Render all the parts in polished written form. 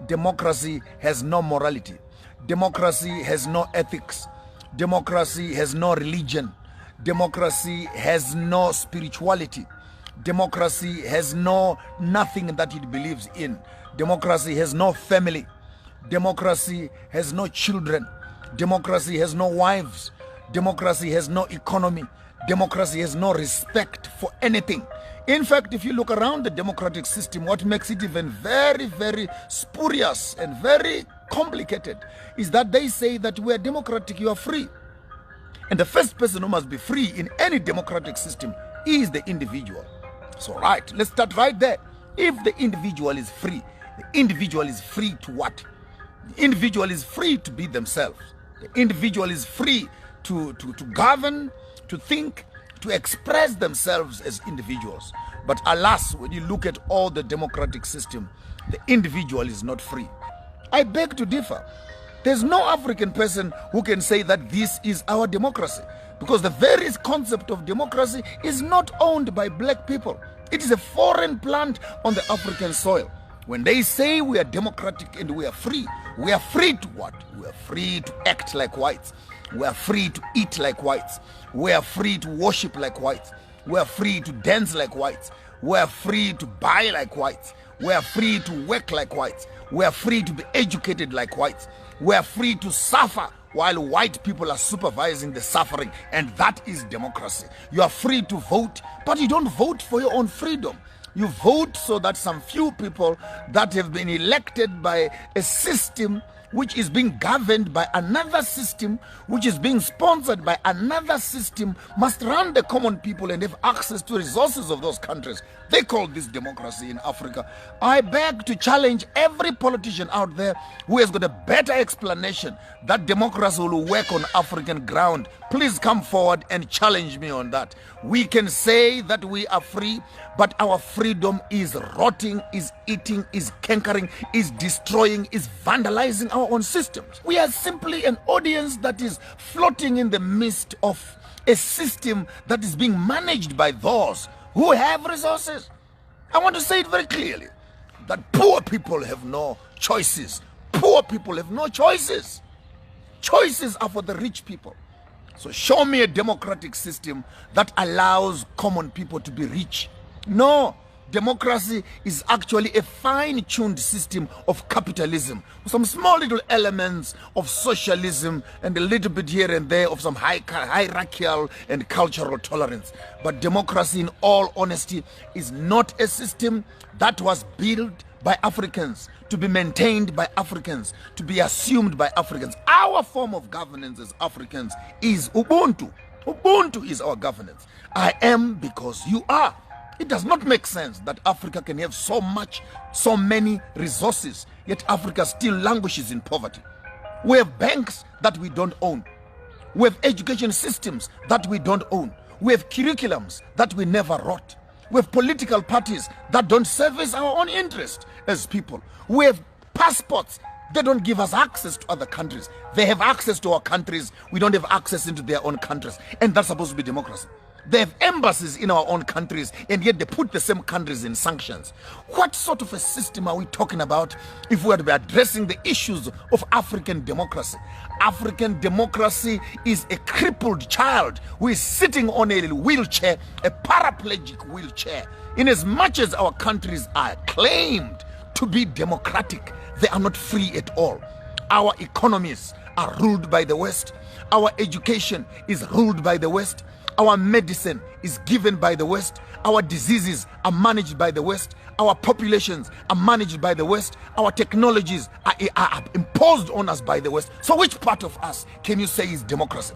Democracy has no morality. Democracy has no ethics. Democracy has no religion. Democracy has no spirituality. Democracy has no nothing that it believes in. Democracy has no family. Democracy has no children. Democracy has no wives. Democracy has no economy. Democracy has no respect for anything. In fact, if you look around the democratic system, what makes it even very, very spurious and very complicated is that they say that we are democratic, you are free. And the first person who must be free in any democratic system is the individual. So right, let's start right there. If the individual is free, the individual is free to what? The individual is free to be themselves. The individual is free to govern, to think, to express themselves as individuals. But alas, when you look at all the democratic system, the individual is not free. I beg to differ. There's no African person who can say that this is our democracy, because the very concept of democracy is not owned by black people. It is a foreign plant on the African soil. When they say we are democratic and we are free to what? We are free to act like whites. We are free to eat like whites. We are free to worship like whites. We are free to dance like whites. We are free to buy like whites. We are free to work like whites. We are free to be educated like whites. We are free to suffer while white people are supervising the suffering. And that is democracy. You are free to vote, but you don't vote for your own freedom. You vote so that some few people that have been elected by a system which is being governed by another system, which is being sponsored by another system, must run the common people and have access to resources of those countries. They call this democracy in Africa. I beg to challenge every politician out there who has got a better explanation that democracy will work on African ground. Please come forward and challenge me on that. We can say that we are free, but our freedom is rotting, is eating, is cankering, is destroying, is vandalizing our own systems. We are simply an audience that is floating in the midst of a system that is being managed by those who have resources. I want to say it very clearly, that poor people have no choices. Poor people have no choices. Choices are for the rich people. So show me a democratic system that allows common people to be rich. No, democracy is actually a fine-tuned system of capitalism, with some small little elements of socialism and a little bit here and there of some hierarchical and cultural tolerance. But democracy, in all honesty, is not a system that was built by Africans, to be maintained by Africans, to be assumed by Africans. Our form of governance as Africans is Ubuntu. Ubuntu is our governance. I am because you are. It does not make sense that Africa can have so many resources, yet Africa still languishes in poverty. We have banks that we don't own. We have education systems that we don't own. We have curriculums that we never wrote. We have political parties that don't service our own interest as people. We have passports. They don't give us access to other countries. They have access to our countries. We don't have access into their own countries. And that's supposed to be democracy. They have embassies in our own countries, and yet they put the same countries in sanctions. What sort of a system are we talking about if we are to be addressing the issues of African democracy? African democracy is a crippled child who is sitting on a wheelchair, a paraplegic wheelchair. In as much as our countries are claimed to be democratic, they are not free at all. Our economies are ruled by the West. Our education is ruled by the West. Our medicine is given by the West. Our diseases are managed by the West. Our populations are managed by the West. Our technologies are imposed on us by the West. So which part of us can you say is democracy?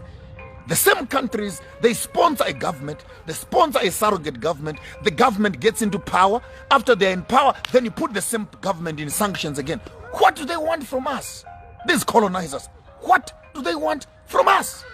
The same countries, they sponsor a government, they sponsor a surrogate government, the government gets into power. After they're in power, then you put the same government in sanctions again. What do they want from us? These colonizers, what do they want from us?